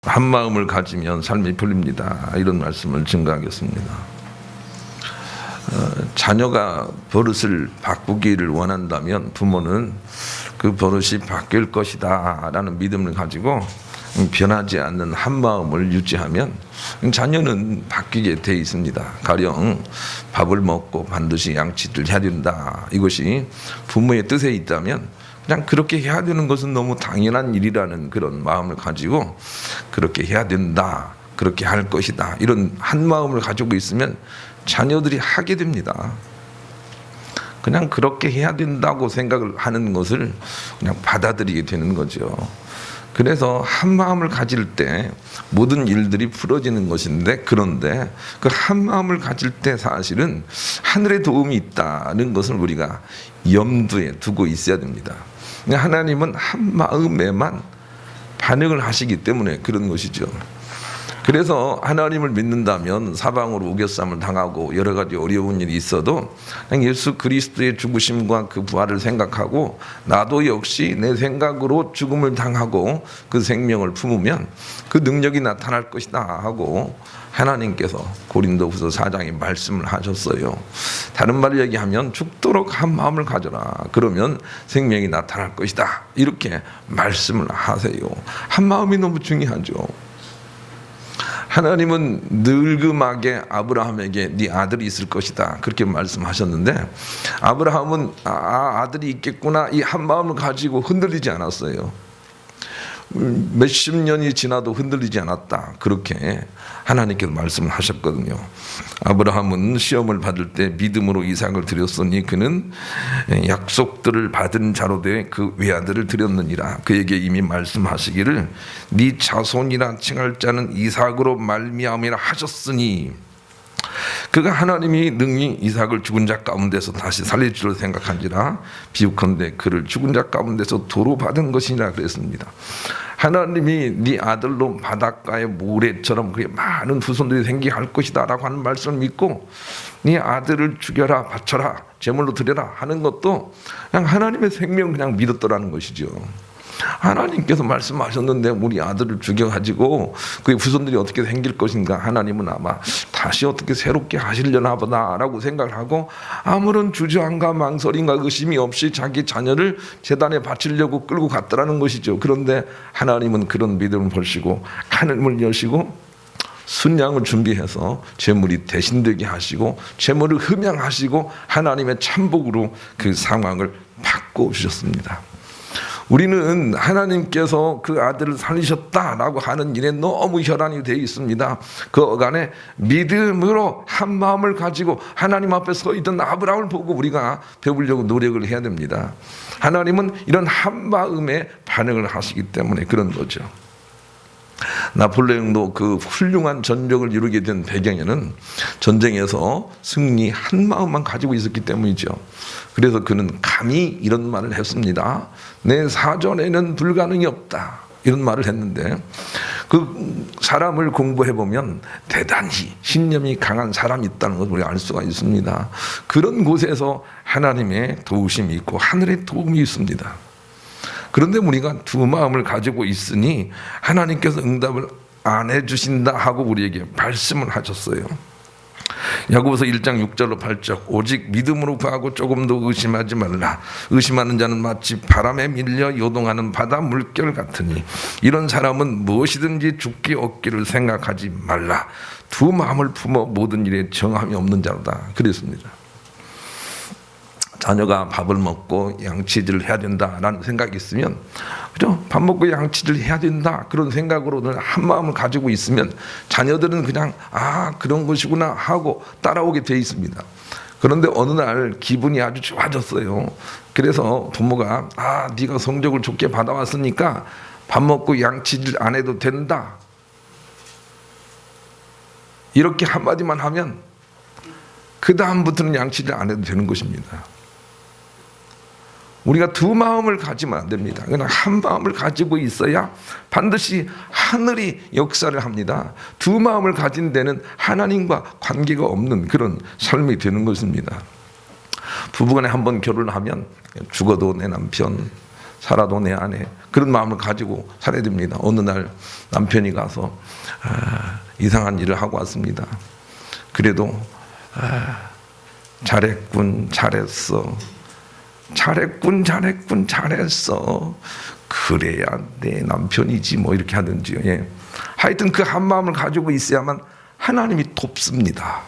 한 마음을 가지면 삶이 풀립니다. 이런 말씀을 증거하겠습니다. 자녀가 버릇을 바꾸기를 원한다면 부모는 그 버릇이 바뀔 것이다 라는 믿음을 가지고 변하지 않는 한 마음을 유지하면 자녀는 바뀌게 돼 있습니다. 가령 밥을 먹고 반드시 양치를 해야 된다, 이것이 부모의 뜻에 있다면 그냥 그렇게 해야 되는 것은 너무 당연한 일이라는 그런 마음을 가지고 그렇게 해야 된다, 그렇게 할 것이다, 이런 한 마음을 가지고 있으면 자녀들이 하게 됩니다. 그냥 그렇게 해야 된다고 생각을 하는 것을 그냥 받아들이게 되는 거죠. 그래서 한 마음을 가질 때 모든 일들이 풀어지는 것인데, 그런데 그 한 마음을 가질 때 사실은 하늘의 도움이 있다는 것을 우리가 염두에 두고 있어야 됩니다. 하나님은 한 마음에만 반응을 하시기 때문에 그런 것이죠. 그래서 하나님을 믿는다면 사방으로 우겨쌈을 당하고 여러 가지 어려운 일이 있어도 그냥 예수 그리스도의 죽으심과 그 부활을 생각하고 나도 역시 내 생각으로 죽음을 당하고 그 생명을 품으면 그 능력이 나타날 것이다 하고 하나님께서 고린도후서 4장에 말씀을 하셨어요. 다른 말로 얘기하면 죽도록 한 마음을 가져라, 그러면 생명이 나타날 것이다, 이렇게 말씀을 하세요. 한 마음이 너무 중요하죠. 하나님은 늙음하게 아브라함에게 네 아들이 있을 것이다, 그렇게 말씀하셨는데 아브라함은 아들이 있겠구나, 이 한 마음을 가지고 흔들리지 않았어요. 몇십 년이 지나도 흔들리지 않았다, 그렇게 하나님께서 말씀을 하셨거든요. 아브라함은 시험을 받을 때 믿음으로 이삭을 드렸으니 그는 약속들을 받은 자로 돼 그 외아들을 드렸느니라. 그에게 이미 말씀하시기를 네 자손이라 칭할 자는 이삭으로 말미암이라 하셨으니, 그가 하나님이 능히 이삭을 죽은 자 가운데서 다시 살릴 줄 생각한지라 비유컨대 그를 죽은 자 가운데서 도로 받은 것이니라 그랬습니다. 하나님이 네 아들로 바닷가의 모래처럼 그게 많은 후손들이 생기게 할 것이다 라고 하는 말씀을 믿고 네 아들을 죽여라, 바쳐라, 제물로 드려라 하는 것도 그냥 하나님의 생명을 그냥 믿었더라는 것이죠. 하나님께서 말씀하셨는데 우리 아들을 죽여가지고 그 후손들이 어떻게 생길 것인가, 하나님은 아마 다시 어떻게 새롭게 하시려나 보다 라고 생각을 하고 아무런 주저함과 망설임과 의심이 없이 자기 자녀를 제단에 바치려고 끌고 갔더라는 것이죠. 그런데 하나님은 그런 믿음을 보시고 하늘을 여시고 순양을 준비해서 제물이 대신되게 하시고 제물을 흠양하시고 하나님의 참복으로 그 상황을 바꿔주셨습니다. 우리는 하나님께서 그 아들을 살리셨다라고 하는 일에 너무 혈안이 되어 있습니다. 그 안에 믿음으로 한 마음을 가지고 하나님 앞에 서 있던 아브라함을 보고 우리가 배우려고 노력을 해야 됩니다. 하나님은 이런 한 마음에 반응을 하시기 때문에 그런 거죠. 나폴레옹도 그 훌륭한 전적을 이루게 된 배경에는 전쟁에서 승리 한 마음만 가지고 있었기 때문이죠. 그래서 그는 감히 이런 말을 했습니다. 내 사전에는 불가능이 없다, 이런 말을 했는데 그 사람을 공부해보면 대단히 신념이 강한 사람이 있다는 것을 우리가 알 수가 있습니다. 그런 곳에서 하나님의 도우심이 있고 하늘의 도움이 있습니다. 그런데 우리가 두 마음을 가지고 있으니 하나님께서 응답을 안 해주신다 하고 우리에게 말씀을 하셨어요. 야고보서 1장 6절로 8절 오직 믿음으로 구하고 조금도 의심하지 말라. 의심하는 자는 마치 바람에 밀려 요동하는 바다 물결 같으니 이런 사람은 무엇이든지 죽기 얻기를 생각하지 말라. 두 마음을 품어 모든 일에 정함이 없는 자로다, 그랬습니다. 자녀가 밥을 먹고 양치질을 해야 된다라는 생각이 있으면, 그죠? 밥 먹고 양치질을 해야 된다, 그런 생각으로 한 마음을 가지고 있으면 자녀들은 그냥 그런 것이구나 하고 따라오게 돼 있습니다. 그런데 어느 날 기분이 아주 좋아졌어요. 그래서 부모가 네가 성적을 좋게 받아왔으니까 밥 먹고 양치질 안 해도 된다, 이렇게 한마디만 하면 그 다음부터는 양치질 안 해도 되는 것입니다. 우리가 두 마음을 가지면 안 됩니다. 그냥 한 마음을 가지고 있어야 반드시 하늘이 역사를 합니다. 두 마음을 가진 데는 하나님과 관계가 없는 그런 삶이 되는 것입니다. 부부간에 한번 결혼하면 죽어도 내 남편, 살아도 내 아내 그런 마음을 가지고 살아야 됩니다. 어느 날 남편이 가서 이상한 일을 하고 왔습니다. 그래도 잘했군 잘했어 잘했군 잘했군 잘했어 그래야 내 남편이지 뭐 이렇게 하든지요. 예. 하여튼 그 한 마음을 가지고 있어야만 하나님이 돕습니다.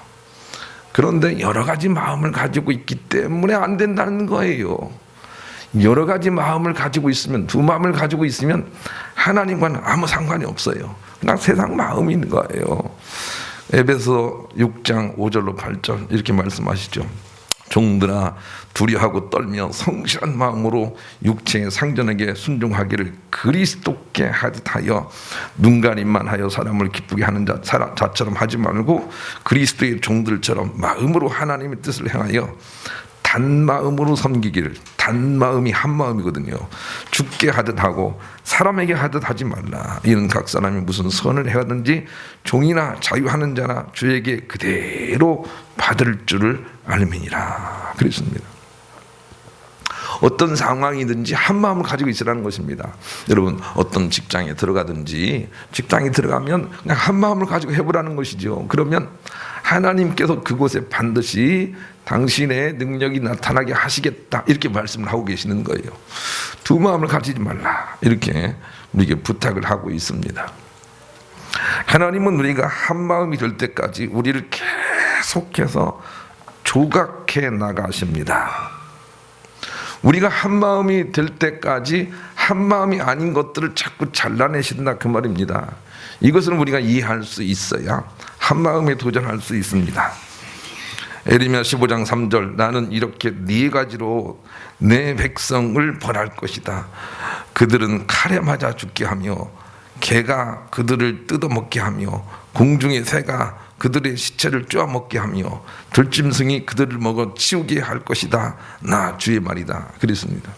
그런데 여러 가지 마음을 가지고 있기 때문에 안 된다는 거예요. 여러 가지 마음을 가지고 있으면, 두 마음을 가지고 있으면 하나님과는 아무 상관이 없어요. 그냥 세상 마음인 거예요. 에베소 6장 5절로 8절 이렇게 말씀하시죠. 종들아 두려워하고 떨며 성실한 마음으로 육체의 상전에게 순종하기를 그리스도께 하듯 하여 눈가림만 하여 사람을 기쁘게 하는 자처럼 하지 말고 그리스도의 종들처럼 마음으로 하나님의 뜻을 행하여 단마음으로 섬기기를. 단마음이 한마음이거든요. 죽게 하듯 하고 사람에게 하듯 하지 말라. 이는 각 사람이 무슨 선을 행하든지 종이나 자유하는 자나 주에게 그대로 받을 줄을 알미니라. 그랬습니다. 어떤 상황이든지 한 마음을 가지고 있으라는 것입니다. 여러분 어떤 직장에 들어가든지 직장에 들어가면 그냥 한 마음을 가지고 해보라는 것이죠. 그러면 하나님께서 그곳에 반드시 당신의 능력이 나타나게 하시겠다 이렇게 말씀을 하고 계시는 거예요. 두 마음을 가지지 말라 이렇게 우리에게 부탁을 하고 있습니다. 하나님은 우리가 한 마음이 될 때까지 우리를 계속해서 조각해 나가십니다. 우리가 한 마음이 될 때까지 한 마음이 아닌 것들을 자꾸 잘라내신다 그 말입니다. 이것을 우리가 이해할 수 있어야 한 마음에 도전할 수 있습니다. 에레미야 15장 3절 나는 이렇게 네 가지로 내 백성을 벌할 것이다. 그들은 칼에 맞아 죽게 하며 개가 그들을 뜯어먹게 하며 공중의 새가 그들의 시체를 쪼아먹게 하며 들짐승이 그들을 먹어 치우게 할 것이다. 나 주의 말이다. 그랬습니다.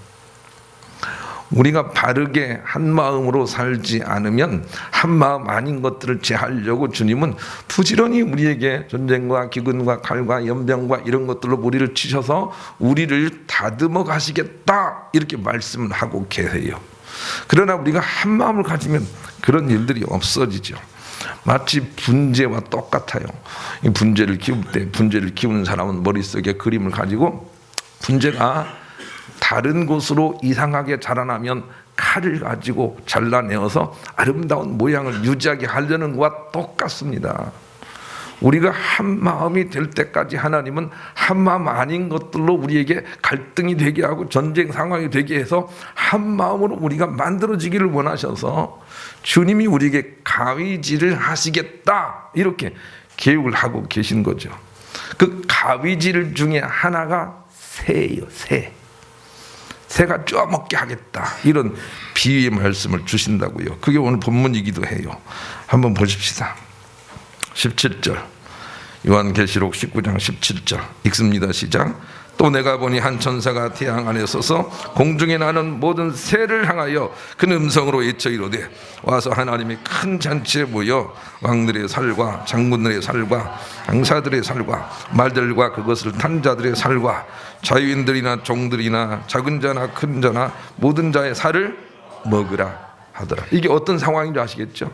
우리가 바르게 한 마음으로 살지 않으면 한 마음 아닌 것들을 제하려고 주님은 부지런히 우리에게 전쟁과 기근과 칼과 연병과 이런 것들로 우리를 치셔서 우리를 다듬어 가시겠다 이렇게 말씀을 하고 계세요. 그러나 우리가 한 마음을 가지면 그런 일들이 없어지죠. 마치 분재와 똑같아요. 이 분재를 키울 때 분재를 키우는 사람은 머릿속에 그림을 가지고 분재가 다른 곳으로 이상하게 자라나면 칼을 가지고 잘라내어서 아름다운 모양을 유지하게 하려는 것과 똑같습니다. 우리가 한 마음이 될 때까지 하나님은 한 마음 아닌 것들로 우리에게 갈등이 되게 하고 전쟁 상황이 되게 해서 한 마음으로 우리가 만들어지기를 원하셔서 주님이 우리에게 가위질을 하시겠다 이렇게 계획을 하고 계신 거죠. 그 가위질 중에 하나가 새예요. 새가 쪼아먹게 하겠다 이런 비유의 말씀을 주신다고요. 그게 오늘 본문이기도 해요. 한번 보십시다. 17절 요한계시록 19장 17절 읽습니다. 시작. 또 내가 보니 한 천사가 태양 안에 서서 공중에 나는 모든 새를 향하여 큰 음성으로 외쳐 이르되 와서 하나님의 큰 잔치에 모여 왕들의 살과 장군들의 살과 장사들의 살과 말들과 그것을 탄 자들의 살과 자유인들이나 종들이나 작은 자나 큰 자나 모든 자의 살을 먹으라 하더라. 이게 어떤 상황인지 아시겠죠?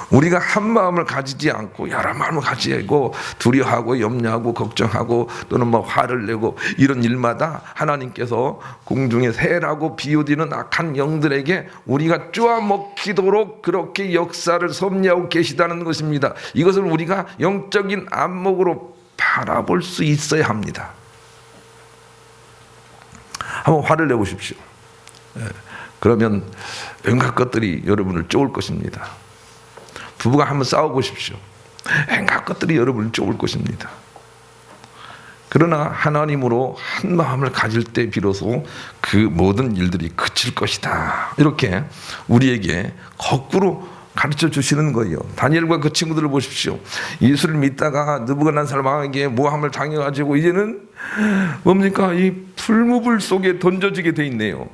우리가 한 마음을 가지지 않고 여러 마음을 가지고 두려워하고 염려하고 걱정하고 또는 뭐 화를 내고 이런 일마다 하나님께서 공중의 새라고 비유되는 악한 영들에게 우리가 쪼아먹히도록 그렇게 역사를 섭리하고 계시다는 것입니다. 이것을 우리가 영적인 안목으로 바라볼 수 있어야 합니다. 한번 화를 내보십시오. 그러면 온갖 것들이 여러분을 쪼을 것입니다. 부부가 한번 싸워보십시오. 온갖 것들이 여러분을 쪼을 것입니다. 그러나 하나님으로 한 마음을 가질 때 비로소 그 모든 일들이 그칠 것이다. 이렇게 우리에게 거꾸로 가르쳐 주시는 거예요. 다니엘과 그 친구들을 보십시오. 예수를 믿다가 느부갓네살 왕에게 모함을 당해가지고 이제는 뭡니까? 이 풀무불 속에 던져지게 돼 있네요.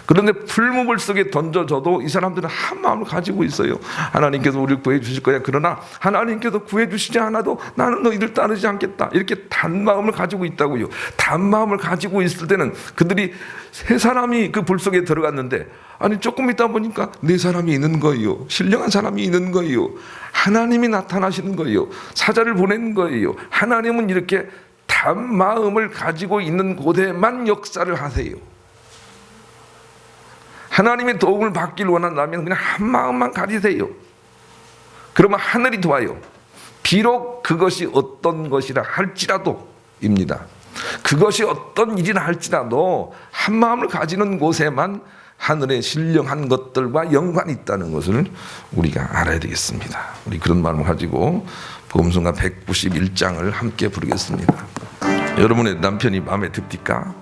그런데 풀무불 속에 던져져도 이 사람들은 한 마음을 가지고 있어요. 하나님께서 우리를 구해 주실 거야. 그러나 하나님께서 구해 주시지 않아도 나는 너희들 따르지 않겠다. 이렇게 단마음을 가지고 있다고요. 단마음을 가지고 있을 때는 그들이 세 사람이 그 불 속에 들어갔는데, 아니 조금 있다 보니까 네 사람이 있는 거예요. 신령한 사람이 있는 거예요. 하나님이 나타나시는 거예요. 사자를 보낸 거예요. 하나님은 이렇게 단마음을 가지고 있는 곳에만 역사를 하세요. 하나님의 도움을 받기를 원한다면 그냥 한 마음만 가지세요. 그러면 하늘이 도와요. 비록 그것이 어떤 것이라 할지라도입니다. 그것이 어떤 일이라 할지라도 한 마음을 가지는 곳에만 하늘의 신령한 것들과 연관이 있다는 것을 우리가 알아야 되겠습니다. 우리 그런 마음을 가지고 복음성가 191장을 함께 부르겠습니다. 여러분의 남편이 마음에 듭니까?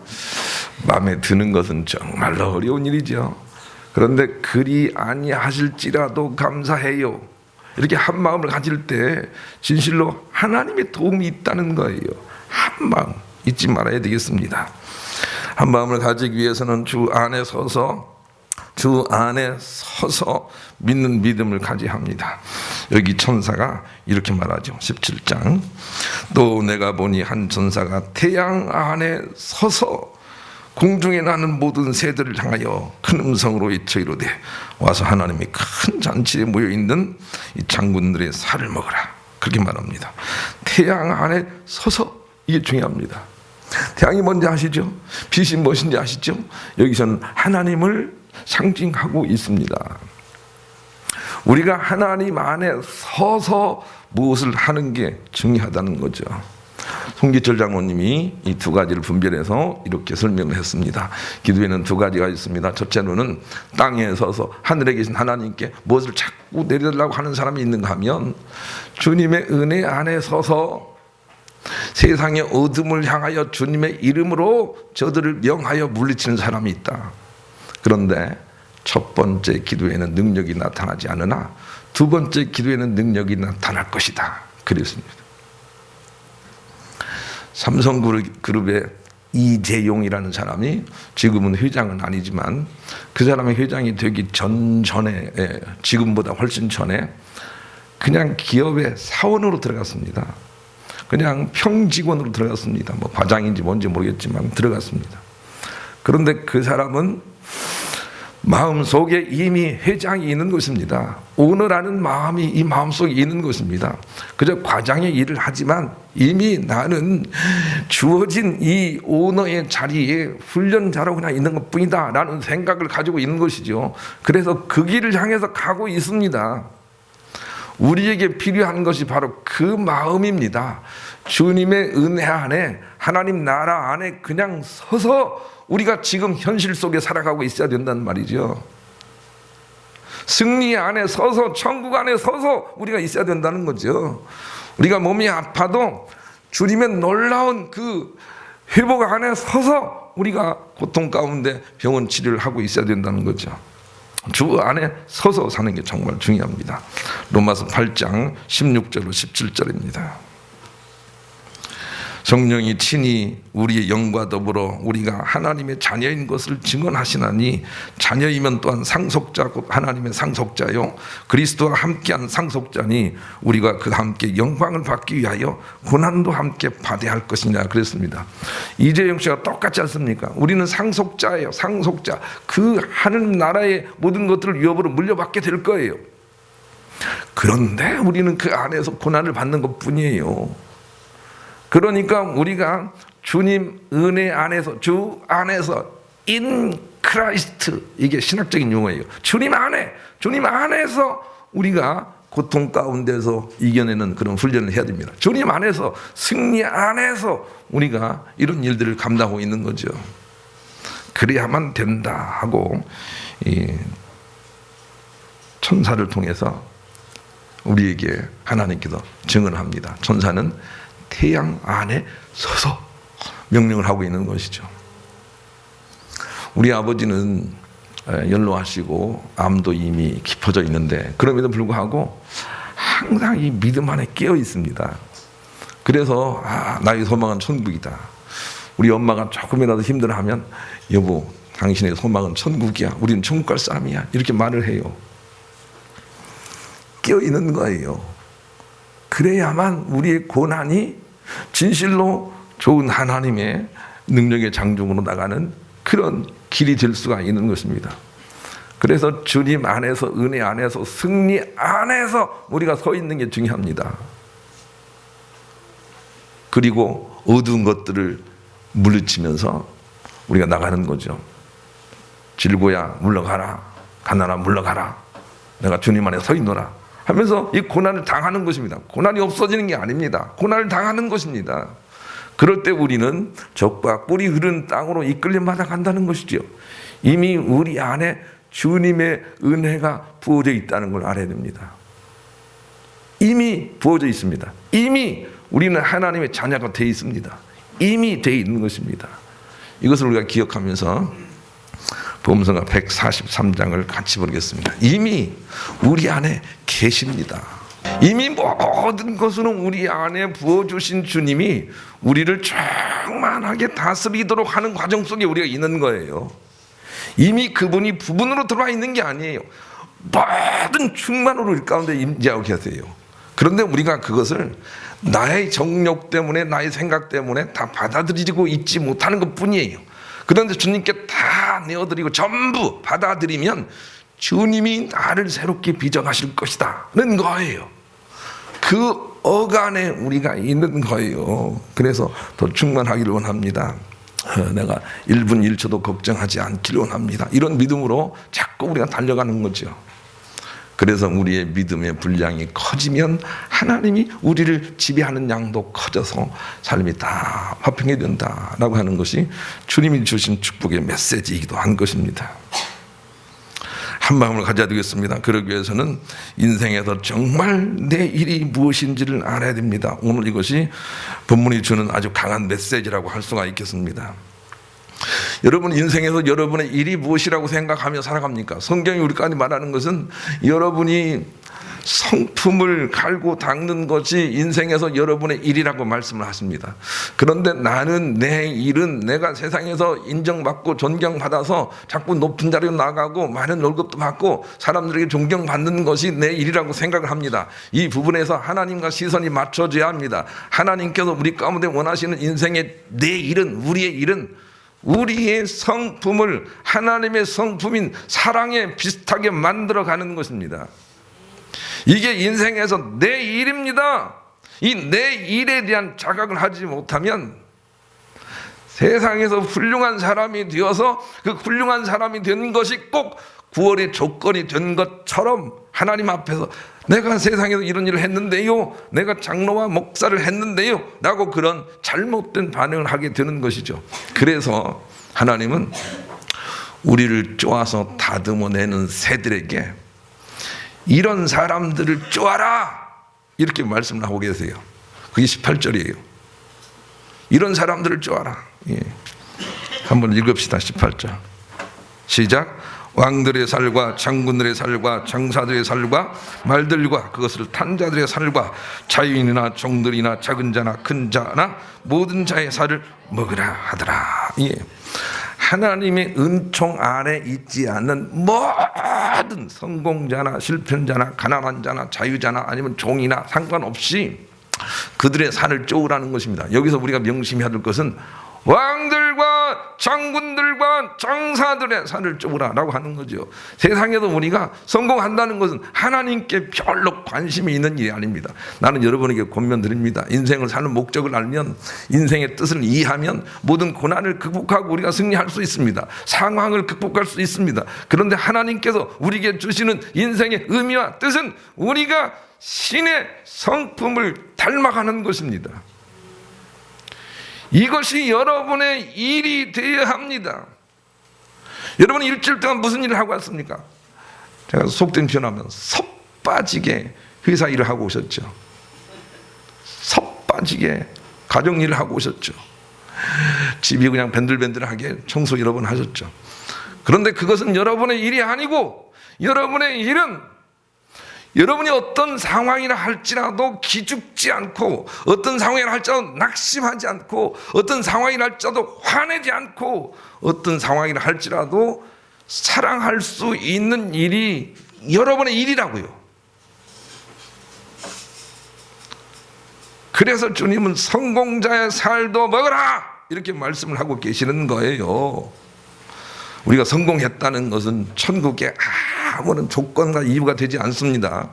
마음에 드는 것은 정말로 어려운 일이죠. 그런데 그리 아니하실지라도 감사해요. 이렇게 한 마음을 가질 때 진실로 하나님의 도움이 있다는 거예요. 한 마음 잊지 말아야 되겠습니다. 한 마음을 가지기 위해서는 주 안에 서서 믿는 믿음을 가져야 합니다. 여기 천사가 이렇게 말하죠. 17장. 또 내가 보니 한 천사가 태양 안에 서서 공중에 나는 모든 새들을 향하여 큰 음성으로 외쳐 이르되 와서 하나님의 큰 잔치에 모여있는 이 장군들의 살을 먹으라. 그렇게 말합니다. 태양 안에 서서, 이게 중요합니다. 태양이 뭔지 아시죠? 빛이 무엇인지 아시죠? 여기서는 하나님을 상징하고 있습니다. 우리가 하나님 안에 서서 무엇을 하는 게 중요하다는 거죠. 송기철 장로님이 이 두 가지를 분별해서 이렇게 설명을 했습니다. 기도에는 두 가지가 있습니다. 첫째로는 땅에 서서 하늘에 계신 하나님께 무엇을 자꾸 내려달라고 하는 사람이 있는가 하면 주님의 은혜 안에 서서 세상의 어둠을 향하여 주님의 이름으로 저들을 명하여 물리치는 사람이 있다. 그런데 첫 번째 기도에는 능력이 나타나지 않으나 두 번째 기도에는 능력이 나타날 것이다. 그랬습니다. 삼성그룹의 이재용이라는 사람이 지금은 회장은 아니지만 그 사람이 회장이 되기 전에, 지금보다 훨씬 전에 그냥 기업의 사원으로 들어갔습니다. 그냥 평직원으로 들어갔습니다. 뭐 과장인지 뭔지 모르겠지만 들어갔습니다. 그런데 그 사람은 마음속에 이미 회장이 있는 것입니다. 오너라는 마음이 이 마음속에 있는 것입니다. 그저 과장의 일을 하지만 이미 나는 주어진 이 오너의 자리에 훈련자로 그냥 있는 것뿐이다 라는 생각을 가지고 있는 것이죠. 그래서 그 길을 향해서 가고 있습니다. 우리에게 필요한 것이 바로 그 마음입니다. 주님의 은혜 안에, 하나님 나라 안에 그냥 서서 우리가 지금 현실 속에 살아가고 있어야 된다는 말이죠. 승리 안에 서서, 천국 안에 서서 우리가 있어야 된다는 거죠. 우리가 몸이 아파도 주님의 놀라운 그 회복 안에 서서 우리가 고통 가운데 병원 치료를 하고 있어야 된다는 거죠. 주 안에 서서 사는 게 정말 중요합니다. 로마서 8장 16절로 17절입니다. 성령이 친히 우리의 영과 더불어 우리가 하나님의 자녀인 것을 증언하시나니 자녀이면 또한 상속자 곧 하나님의 상속자요 그리스도와 함께한 상속자니 우리가 그와 함께 영광을 받기 위하여 고난도 함께 받아야 할 것이냐 그랬습니다. 이재영 씨가 똑같지 않습니까? 우리는 상속자예요. 상속자. 그 하늘 나라의 모든 것들을 위협으로 물려받게 될 거예요. 그런데 우리는 그 안에서 고난을 받는 것뿐이에요. 그러니까 우리가 주님 은혜 안에서, 주 안에서 in Christ, 이게 신학적인 용어예요. 주님 안에서 우리가 고통 가운데서 이겨내는 그런 훈련을 해야 됩니다. 주님 안에서, 승리 안에서 우리가 이런 일들을 감당하고 있는 거죠. 그래야만 된다 하고 이 천사를 통해서 우리에게 하나님께서 증언합니다. 천사는 태양 안에 서서 명령을 하고 있는 것이죠. 우리 아버지는 연로하시고 암도 이미 깊어져 있는데 그럼에도 불구하고 항상 이 믿음 안에 깨어 있습니다. 그래서 나의 소망은 천국이다. 우리 엄마가 조금이라도 힘들어하면 여보 당신의 소망은 천국이야. 우리는 천국 갈 사람이야. 이렇게 말을 해요. 깨어있는 거예요. 그래야만 우리의 고난이 진실로 좋은 하나님의 능력의 장중으로 나가는 그런 길이 될 수가 있는 것입니다. 그래서 주님 안에서, 은혜 안에서, 승리 안에서 우리가 서 있는 게 중요합니다. 그리고 어두운 것들을 물리치면서 우리가 나가는 거죠. 질고야 물러가라, 가난아 물러가라, 내가 주님 안에 서 있노라 하면서 이 고난을 당하는 것입니다. 고난이 없어지는 게 아닙니다. 고난을 당하는 것입니다. 그럴 때 우리는 적과 꿀이 흐른 땅으로 이끌려 마다간다는 것이죠. 이미 우리 안에 주님의 은혜가 부어져 있다는 걸 알아야 됩니다. 이미 부어져 있습니다. 이미 우리는 하나님의 자녀가 되어 있습니다. 이미 되어 있는 것입니다. 이것을 우리가 기억하면서 복음서가 143장을 같이 보겠습니다. 이미 우리 안에 계십니다. 이미 모든 것으로 우리 안에 부어주신 주님이 우리를 충만하게 다스리도록 하는 과정 속에 우리가 있는 거예요. 이미 그분이 부분으로 들어와 있는 게 아니에요. 모든 충만으로 우리 가운데 임재하고 계세요. 그런데 우리가 그것을 나의 정욕 때문에, 나의 생각 때문에 다 받아들이고 있지 못하는 것 뿐이에요. 그런데 주님께 다 내어드리고 전부 받아들이면 주님이 나를 새롭게 빚어가실 것이다는 거예요. 그 어간에 우리가 있는 거예요. 그래서 더 충만하기를 원합니다. 내가 1분 1초도 걱정하지 않기를 원합니다. 이런 믿음으로 자꾸 우리가 달려가는 거죠. 그래서 우리의 믿음의 분량이 커지면 하나님이 우리를 지배하는 양도 커져서 삶이 다 화평해진다라고 하는 것이 주님이 주신 축복의 메시지이기도 한 것입니다. 한 마음을 가져야 되겠습니다. 그러기 위해서는 인생에서 정말 내 일이 무엇인지를 알아야 됩니다. 오늘 이것이 본문이 주는 아주 강한 메시지라고 할 수가 있겠습니다. 여러분 인생에서 여러분의 일이 무엇이라고 생각하며 살아갑니까? 성경이 우리까지 말하는 것은 여러분이 성품을 갈고 닦는 것이 인생에서 여러분의 일이라고 말씀을 하십니다. 그런데 나는 내 일은 내가 세상에서 인정받고 존경받아서 자꾸 높은 자리로 나가고 많은 월급도 받고 사람들에게 존경받는 것이 내 일이라고 생각을 합니다. 이 부분에서 하나님과 시선이 맞춰져야 합니다. 하나님께서 우리 가운데 원하시는 인생의 내 일은, 우리의 일은 우리의 성품을 하나님의 성품인 사랑에 비슷하게 만들어가는 것입니다. 이게 인생에서 내 일입니다. 이 내 일에 대한 자각을 하지 못하면 세상에서 훌륭한 사람이 되어서 그 훌륭한 사람이 된 것이 꼭 구원의 조건이 된 것처럼 하나님 앞에서 내가 세상에서 이런 일을 했는데요, 내가 장로와 목사를 했는데요 라고 그런 잘못된 반응을 하게 되는 것이죠. 그래서 하나님은 우리를 쪼아서 다듬어내는 새들에게 이런 사람들을 쪼아라 이렇게 말씀을 하고 계세요. 그게 18절이에요. 이런 사람들을 쪼아라. 예. 한번 읽읍시다. 18절 시작. 왕들의 살과 장군들의 살과 장사들의 살과 말들과 그것을 탄 자들의 살과 자유인이나 종들이나 작은 자나 큰 자나 모든 자의 살을 먹으라 하더라. 예. 하나님의 은총 아래 있지 않는 모든 성공자나 실패자나 가난한 자나 자유자나 아니면 종이나 상관없이 그들의 살을 쪼으라는 것입니다. 여기서 우리가 명심해야 될 것은 왕들과 장군들과 장사들의 살을 쪼으라라고 하는 거죠. 세상에서 우리가 성공한다는 것은 하나님께 별로 관심이 있는 일이 아닙니다. 나는 여러분에게 권면드립니다. 인생을 사는 목적을 알면, 인생의 뜻을 이해하면 모든 고난을 극복하고 우리가 승리할 수 있습니다. 상황을 극복할 수 있습니다. 그런데 하나님께서 우리에게 주시는 인생의 의미와 뜻은 우리가 신의 성품을 닮아가는 것입니다. 이것이 여러분의 일이 되어야 합니다. 여러분 일주일 동안 무슨 일을 하고 왔습니까? 제가 속된 표현하면 섭 빠지게 회사 일을 하고 오셨죠. 섭 빠지게 가정 일을 하고 오셨죠. 집이 그냥 밴들밴들하게 청소 여러 번 하셨죠. 그런데 그것은 여러분의 일이 아니고 여러분의 일은 여러분이 어떤 상황이라 할지라도 기죽지 않고, 어떤 상황이라 할지라도 낙심하지 않고, 어떤 상황이라 할지라도 화내지 않고, 어떤 상황이라 할지라도 사랑할 수 있는 일이 여러분의 일이라고요. 그래서 주님은 성공자의 살도 먹어라 이렇게 말씀을 하고 계시는 거예요. 우리가 성공했다는 것은 천국에 아무런 조건과 이유가 되지 않습니다.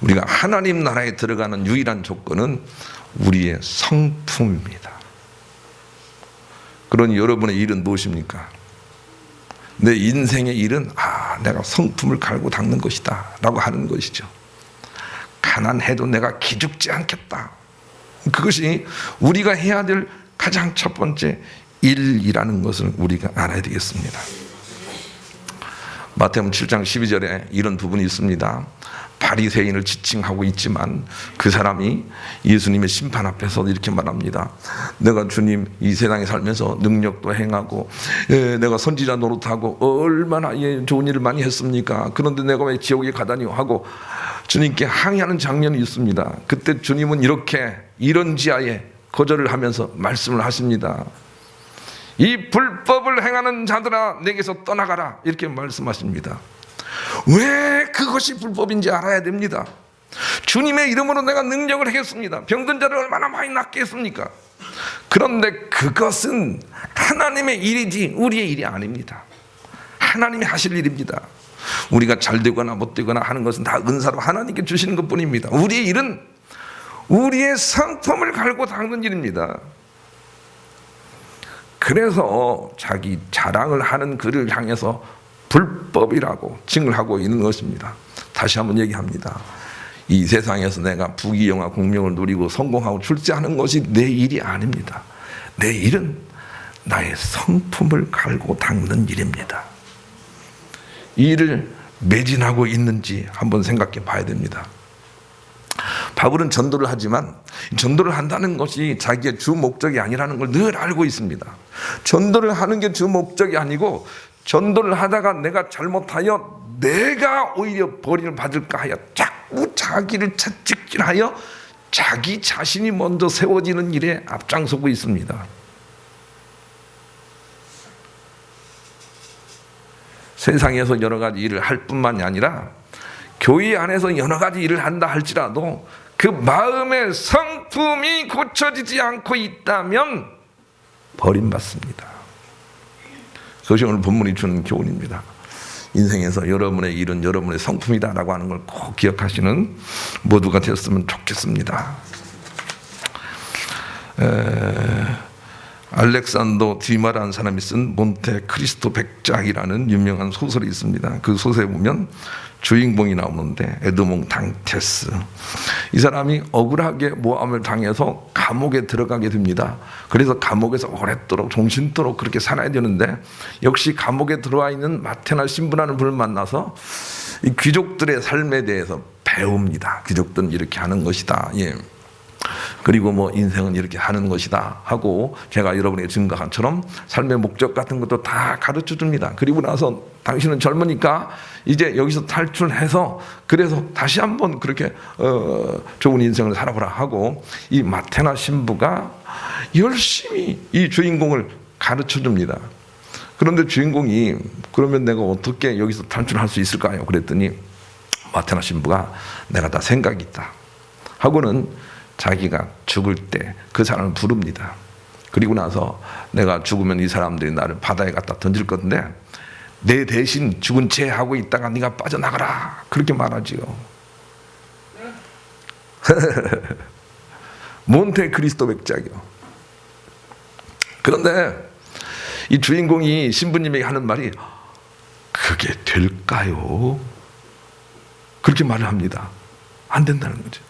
우리가 하나님 나라에 들어가는 유일한 조건은 우리의 성품입니다. 그러니 여러분의 일은 무엇입니까? 내 인생의 일은 내가 성품을 갈고 닦는 것이다 라고 하는 것이죠. 가난해도 내가 기죽지 않겠다. 그것이 우리가 해야 될 가장 첫 번째 일이라는 것을 우리가 알아야 되겠습니다. 마태복음 7장 12절에 이런 부분이 있습니다. 바리새인을 지칭하고 있지만 그 사람이 예수님의 심판 앞에서 이렇게 말합니다. 내가 주님 이 세상에 살면서 능력도 행하고 내가 선지자 노릇하고 얼마나 좋은 일을 많이 했습니까? 그런데 내가 왜 지옥에 가다니요 하고 주님께 항의하는 장면이 있습니다. 그때 주님은 이렇게 이런 지하에 거절을 하면서 말씀을 하십니다. 이 불법을 행하는 자들아 내게서 떠나가라 이렇게 말씀하십니다. 왜 그것이 불법인지 알아야 됩니다. 주님의 이름으로 내가 능력을 하겠습니다. 병든 자를 얼마나 많이 낫게 했습니까? 그런데 그것은 하나님의 일이지 우리의 일이 아닙니다. 하나님이 하실 일입니다. 우리가 잘 되거나 못 되거나 하는 것은 다 은사로 하나님께 주시는 것뿐입니다. 우리의 일은 우리의 성품을 갈고 닦는 일입니다. 그래서 자기 자랑을 하는 그를 향해서 불법이라고 칭을하고 있는 것입니다. 다시 한번 얘기합니다. 이 세상에서 내가 부귀영화 공명을 누리고 성공하고 출세하는 것이 내 일이 아닙니다. 내 일은 나의 성품을 갈고 닦는 일입니다. 이 일을 매진하고 있는지 한번 생각해 봐야 됩니다. 바울은 전도를 하지만 전도를 한다는 것이 자기의 주 목적이 아니라는 걸 늘 알고 있습니다. 전도를 하는 게 주 목적이 아니고 전도를 하다가 내가 잘못하여 내가 오히려 벌을 받을까 하여 자꾸 자기를 채찍질하여 자기 자신이 먼저 세워지는 일에 앞장서고 있습니다. 세상에서 여러 가지 일을 할 뿐만이 아니라 교회 안에서 여러 가지 일을 한다 할지라도 그 마음의 성품이 고쳐지지 않고 있다면 버림받습니다. 그것이 오늘 본문이 주는 교훈입니다. 인생에서 여러분의 일은 여러분의 성품이다라고 하는 걸 꼭 기억하시는 모두가 되었으면 좋겠습니다. 알렉산더 듀마라는 사람이 쓴 몬테크리스토 백작이라는 유명한 소설이 있습니다. 그 소설에 보면 주인공이 나오는데 에드몽 당테스, 이 사람이 억울하게 모함을 당해서 감옥에 들어가게 됩니다. 그래서 감옥에서 오랫도록 종신토록 그렇게 살아야 되는데 역시 감옥에 들어와 있는 마테나 신부라는 분을 만나서 이 귀족들의 삶에 대해서 배웁니다. 귀족들은 이렇게 하는 것이다. 그리고 뭐 인생은 이렇게 하는 것이다 하고 제가 여러분에게 증거한 것처럼 삶의 목적 같은 것도 다 가르쳐 줍니다. 그리고 나서 당신은 젊으니까 이제 여기서 탈출해서 그래서 다시 한번 그렇게 좋은 인생을 살아보라 하고 이 마테나 신부가 열심히 이 주인공을 가르쳐 줍니다. 그런데 주인공이 그러면 내가 어떻게 여기서 탈출할 수 있을까요? 그랬더니 마테나 신부가 내가 다 생각이 있다 하고는 자기가 죽을 때 그 사람을 부릅니다. 그리고 나서 내가 죽으면 이 사람들이 나를 바다에 갖다 던질 건데 내 대신 죽은 채 하고 있다가 네가 빠져나가라 그렇게 말하지요. 몬테크리스토 백작이요. 그런데 이 주인공이 신부님에게 하는 말이 그게 될까요? 그렇게 말을 합니다. 안 된다는 거죠.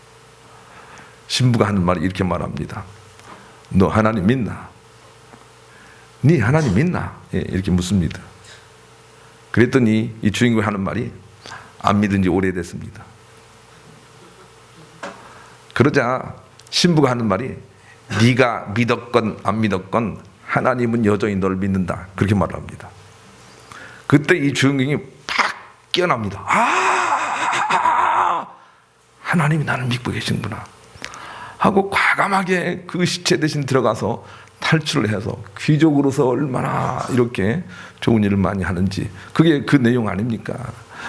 신부가 하는 말이 이렇게 말합니다. 너 하나님 믿나? 네 하나님 믿나? 이렇게 묻습니다. 그랬더니 이 주인공이 하는 말이 안 믿은 지 오래됐습니다. 그러자 신부가 하는 말이 네가 믿었건 안 믿었건 하나님은 여전히 널 믿는다 그렇게 말합니다. 그때 이 주인공이 팍 깨어납니다. 하나님이 나를 믿고 계시는구나 하고 과감하게 그 시체 대신 들어가서 탈출을 해서 귀족으로서 얼마나 이렇게 좋은 일을 많이 하는지, 그게 그 내용 아닙니까?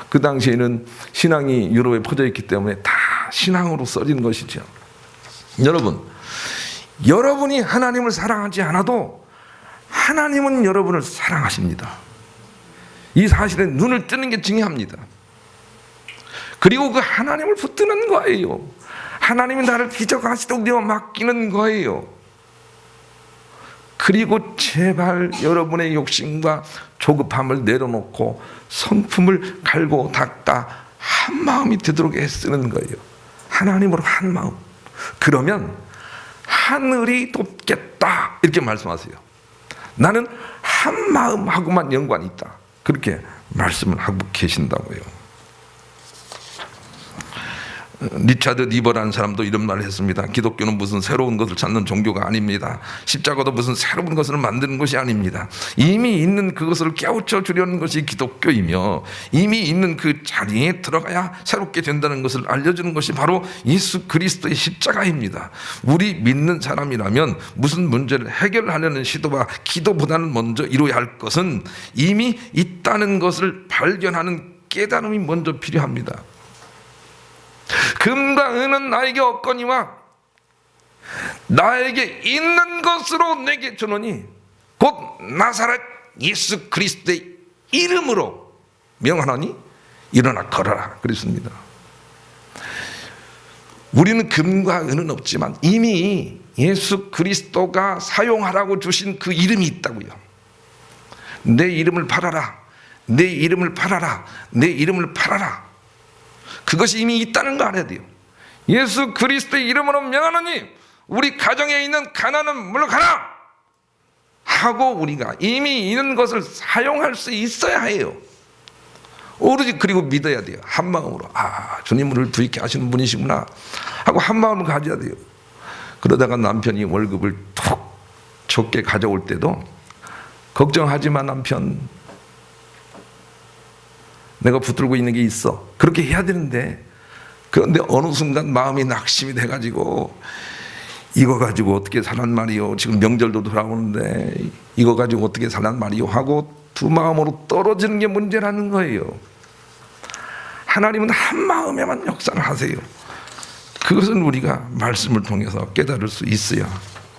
그 당시에는 신앙이 유럽에 퍼져 있기 때문에 다 신앙으로 써진 것이죠. 여러분, 여러분이 하나님을 사랑하지 않아도 하나님은 여러분을 사랑하십니다. 이 사실에 눈을 뜨는 게 중요합니다. 그리고 그 하나님을 붙드는 거예요. 하나님이 나를 기적하시도록 내어 맡기는 거예요. 그리고 제발 여러분의 욕심과 조급함을 내려놓고 성품을 갈고 닦아 한 마음이 되도록 애쓰는 거예요. 하나님으로 한 마음. 그러면 하늘이 돕겠다 이렇게 말씀하세요. 나는 한 마음하고만 연관이 있다, 그렇게 말씀을 하고 계신다고요. 리차드 니버라는 사람도 이런 말을 했습니다. 기독교는 무슨 새로운 것을 찾는 종교가 아닙니다. 십자가도 무슨 새로운 것을 만드는 것이 아닙니다. 이미 있는 그것을 깨우쳐 주려는 것이 기독교이며, 이미 있는 그 자리에 들어가야 새롭게 된다는 것을 알려주는 것이 바로 예수 그리스도의 십자가입니다. 우리 믿는 사람이라면 무슨 문제를 해결하려는 시도와 기도보다는 먼저 이루어야 할 것은 이미 있다는 것을 발견하는 깨달음이 먼저 필요합니다. 금과 은은 나에게 없거니와 나에게 있는 것으로 내게 주노니 곧 나사렛 예수 그리스도의 이름으로 명하노니 일어나 걸어라 그랬습니다. 우리는 금과 은은 없지만 이미 예수 그리스도가 사용하라고 주신 그 이름이 있다고요. 내 이름을 팔아라, 내 이름을 팔아라, 내 이름을 팔아라. 그것이 이미 있다는 거 알아야 돼요. 예수 그리스도의 이름으로 명하노니 우리 가정에 있는 가난은 물러가라 하고 우리가 이미 있는 것을 사용할 수 있어야 해요. 오로지 그리고 믿어야 돼요. 한 마음으로, 아, 주님을 부익게 하시는 분이시구나 하고 한 마음을 가져야 돼요. 그러다가 남편이 월급을 툭 적게 가져올 때도 걱정하지 마 남편, 내가 붙들고 있는 게 있어, 그렇게 해야 되는데, 그런데 어느 순간 마음이 낙심이 돼가지고 이거 가지고 어떻게 살란 말이요, 지금 명절도 돌아오는데 이거 가지고 어떻게 살란 말이요 하고 두 마음으로 떨어지는 게 문제라는 거예요. 하나님은 한 마음에만 역사를 하세요. 그것은 우리가 말씀을 통해서 깨달을 수 있어야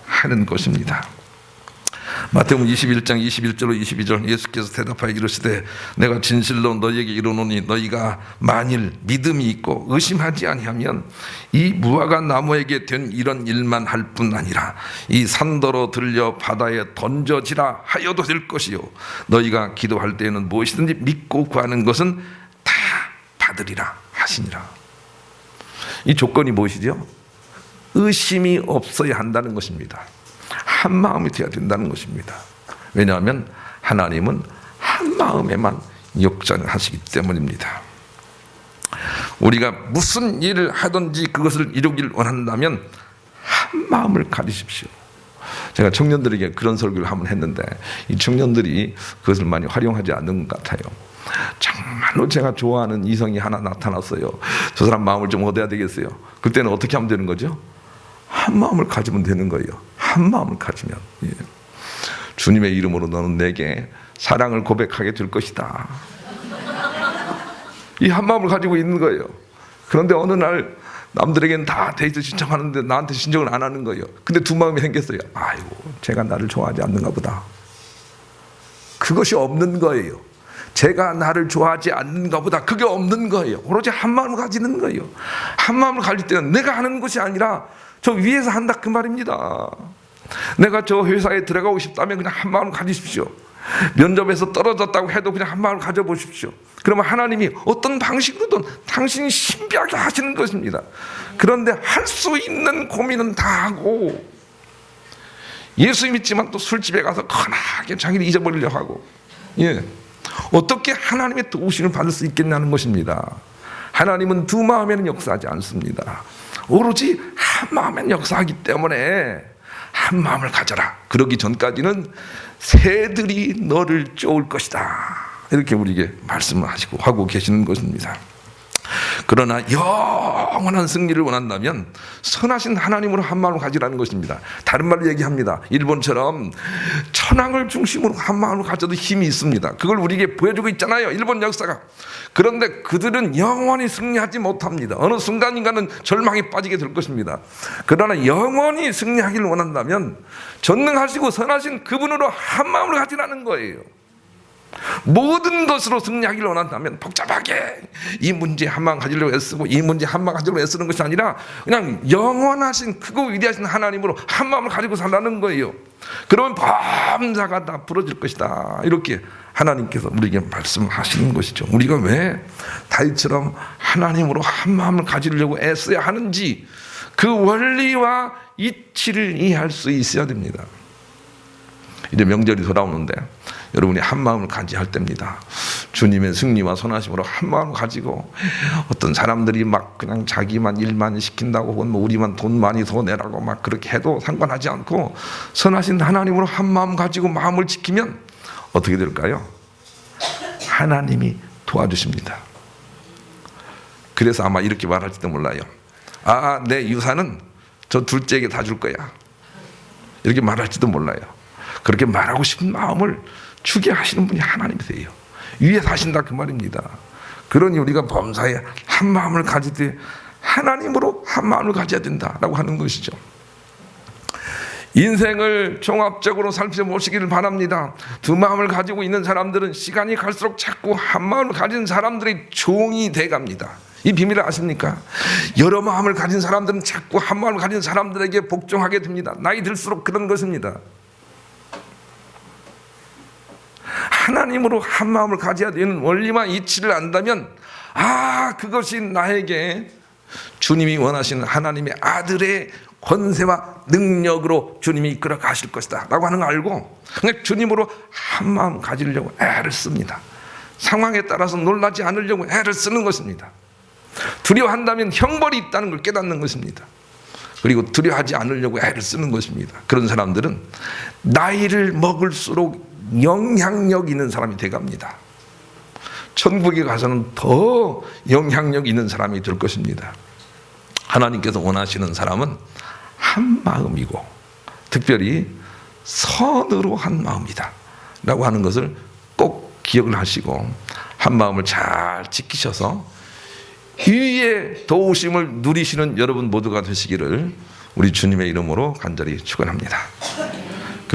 하는 것입니다. 마태복음 21장 21절로 22절, 예수께서 대답하여 이르시되 내가 진실로 너희에게 이르노니 너희가 만일 믿음이 있고 의심하지 아니하면 이 무화과 나무에게 된 이런 일만 할 뿐 아니라 이 산더러 들려 바다에 던져지라 하여도 될 것이요 너희가 기도할 때에는 무엇이든지 믿고 구하는 것은 다 받으리라 하시니라. 이 조건이 무엇이죠? 의심이 없어야 한다는 것입니다. 한 마음이 되어야 된다는 것입니다. 왜냐하면 하나님은 한 마음에만 역사를 하시기 때문입니다. 우리가 무슨 일을 하든지 그것을 이루길 원한다면 한 마음을 가지십시오. 제가 청년들에게 그런 설교를 한번 했는데 이 청년들이 그것을 많이 활용하지 않는 것 같아요. 정말로 제가 좋아하는 이성이 하나 나타났어요. 저 사람 마음을 좀 얻어야 되겠어요. 그때는 어떻게 하면 되는 거죠? 한 마음을 가지면 되는 거예요. 한 마음을 가지면, 예. 주님의 이름으로 너는 내게 사랑을 고백하게 될 것이다. 이 한 마음을 가지고 있는 거예요. 그런데 어느 날 남들에게는 다 데이트 신청하는데 나한테 신청을 안 하는 거예요. 근데 두 마음이 생겼어요. 아이고, 제가 나를 좋아하지 않는가 보다. 그것이 없는 거예요. 제가 나를 좋아하지 않는가 보다. 그게 없는 거예요. 오로지 한 마음을 가지는 거예요. 한 마음을 가질 때는 내가 하는 것이 아니라 저 위에서 한다 그 말입니다. 내가 저 회사에 들어가고 싶다면 그냥 한 마음을 가지십시오. 면접에서 떨어졌다고 해도 그냥 한 마음을 가져보십시오. 그러면 하나님이 어떤 방식으로든 당신이 신비하게 하시는 것입니다. 그런데 할 수 있는 고민은 다 하고, 예수 믿지만 또 술집에 가서 편하게 자기를 잊어버리려고 하고, 예, 어떻게 하나님의 도우심을 받을 수 있겠냐는 것입니다. 하나님은 두 마음에는 역사하지 않습니다. 오로지 한 마음엔 역사하기 때문에 한 마음을 가져라. 그러기 전까지는 새들이 너를 쫓을 것이다. 이렇게 우리에게 말씀을 하시고 하고 계시는 것입니다. 그러나 영원한 승리를 원한다면 선하신 하나님으로 한 마음을 가지라는 것입니다. 다른 말로 얘기합니다. 일본처럼 천황을 중심으로 한 마음을 가져도 힘이 있습니다. 그걸 우리에게 보여주고 있잖아요, 일본 역사가. 그런데 그들은 영원히 승리하지 못합니다. 어느 순간인가는 절망에 빠지게 될 것입니다. 그러나 영원히 승리하기를 원한다면 전능하시고 선하신 그분으로 한 마음을 가지라는 거예요. 모든 것으로 승리하기를 원한다면 복잡하게 이 문제 한 마음 가지려고 애쓰고 이 문제 한 마음 가지려고 애쓰는 것이 아니라 그냥 영원하신 크고 위대하신 하나님으로 한 마음을 가지고 살라는 거예요. 그러면 범사가 다 부러질 것이다, 이렇게 하나님께서 우리에게 말씀하시는 것이죠. 우리가 왜 다윗처럼 하나님으로 한 마음을 가지려고 애써야 하는지 그 원리와 이치를 이해할 수 있어야 됩니다. 이제 명절이 돌아오는데 여러분이 한 마음을 가지할 때입니다. 주님의 승리와 선하심으로 한 마음을 가지고, 어떤 사람들이 막 그냥 자기만 일만 시킨다고 혹은 뭐 우리만 돈 많이 더 내라고 막 그렇게 해도 상관하지 않고 선하신 하나님으로 한 마음 가지고 마음을 지키면 어떻게 될까요? 하나님이 도와주십니다. 그래서 아마 이렇게 말할지도 몰라요. 아, 내 유산은 저 둘째에게 다 줄 거야, 이렇게 말할지도 몰라요. 그렇게 말하고 싶은 마음을 주게 하시는 분이 하나님이세요. 위에 사신다, 그 말입니다. 그러니 우리가 범사에 한 마음을 가지되 하나님으로 한 마음을 가져야 된다라고 하는 것이죠. 인생을 종합적으로 살펴보시기를 바랍니다. 두 마음을 가지고 있는 사람들은 시간이 갈수록 자꾸 한 마음을 가진 사람들의 종이 돼갑니다. 이 비밀을 아십니까? 여러 마음을 가진 사람들은 자꾸 한 마음을 가진 사람들에게 복종하게 됩니다. 나이 들수록 그런 것입니다. 하나님으로 한 마음을 가져야 되는 원리와 이치를 안다면, 아, 그것이 나에게 주님이 원하시는 하나님의 아들의 권세와 능력으로 주님이 이끌어 가실 것이다 라고 하는 걸 알고 그냥 주님으로 한 마음 가지려고 애를 씁니다. 상황에 따라서 놀라지 않으려고 애를 쓰는 것입니다. 두려워한다면 형벌이 있다는 걸 깨닫는 것입니다. 그리고 두려워하지 않으려고 애를 쓰는 것입니다. 그런 사람들은 나이를 먹을수록 영향력 있는 사람이 돼갑니다. 천국에 가서는 더 영향력 있는 사람이 될 것입니다. 하나님께서 원하시는 사람은 한 마음이고 특별히 선으로 한 마음이다 라고 하는 것을 꼭 기억을 하시고 한 마음을 잘 지키셔서 위의 도우심을 누리시는 여러분 모두가 되시기를 우리 주님의 이름으로 간절히 축원합니다.